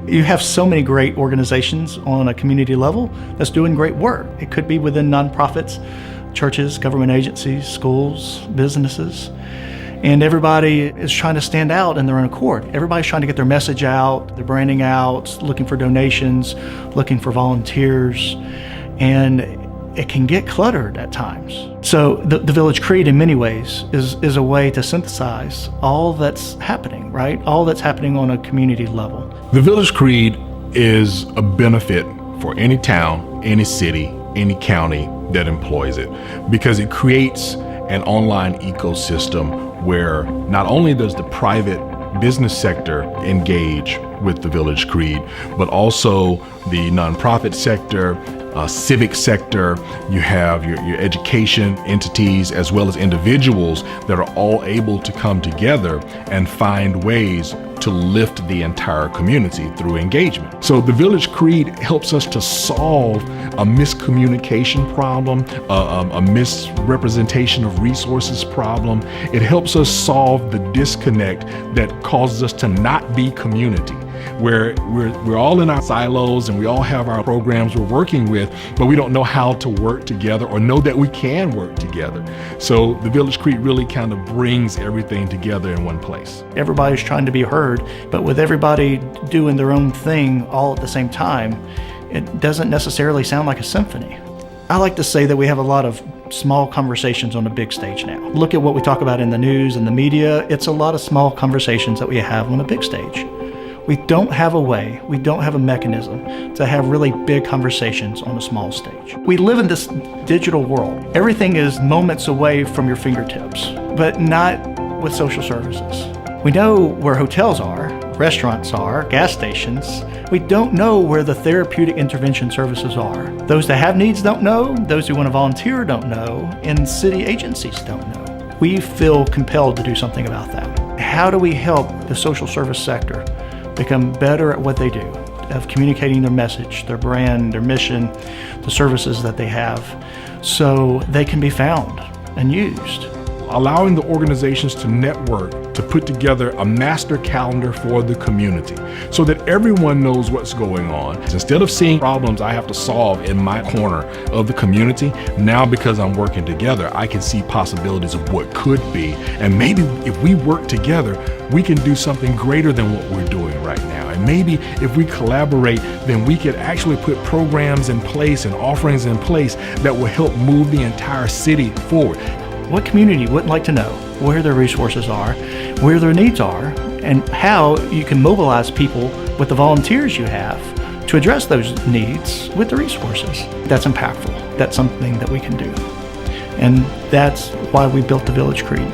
You have so many great organizations on a community level that's doing great work. It could be within nonprofits, churches, government agencies, schools, businesses. And everybody is trying to stand out in their own accord. Everybody's trying to get their message out, their branding out, looking for donations, looking for volunteers. And it can get cluttered at times. So the Village Creed in many ways is a way to synthesize all that's happening, right? All that's happening on a community level. The Village Creed is a benefit for any town, any city, any county that employs it, because it creates an online ecosystem where not only does the private business sector engage with the Village Creed, but also the nonprofit sector, civic sector, you have your education entities, as well as individuals that are all able to come together and find ways to lift the entire community through engagement. So the Village Creed helps us to solve a miscommunication problem, a misrepresentation of resources problem. It helps us solve the disconnect that causes us to not be community, where we're all in our silos and we all have our programs we're working with, but we don't know how to work together or know that we can work together. So the Village Creed really kind of brings everything together in one place. Everybody's trying to be heard, but with everybody doing their own thing all at the same time, it doesn't necessarily sound like a symphony. I like to say that we have a lot of small conversations on a big stage now. Look at what we talk about in the news and the media. It's a lot of small conversations that we have on a big stage. We don't have a way, we don't have a mechanism to have really big conversations on a small stage. We live in this digital world. Everything is moments away from your fingertips, but not with social services. We know where hotels are, restaurants are, gas stations. We don't know where the therapeutic intervention services are. Those that have needs don't know, those who want to volunteer don't know, and city agencies don't know. We feel compelled to do something about that. How do we help the social service sector become better at what they do, of communicating their message, their brand, their mission, the services that they have, so they can be found and used? Allowing the organizations to network, to put together a master calendar for the community so that everyone knows what's going on. Instead of seeing problems I have to solve in my corner of the community, now because I'm working together, I can see possibilities of what could be. And maybe if we work together, we can do something greater than what we're doing right now. And maybe if we collaborate, then we could actually put programs in place and offerings in place that will help move the entire city forward. What community wouldn't like to know where their resources are, where their needs are, and how you can mobilize people with the volunteers you have to address those needs with the resources? That's impactful. That's something that we can do. And that's why we built the Village Creed.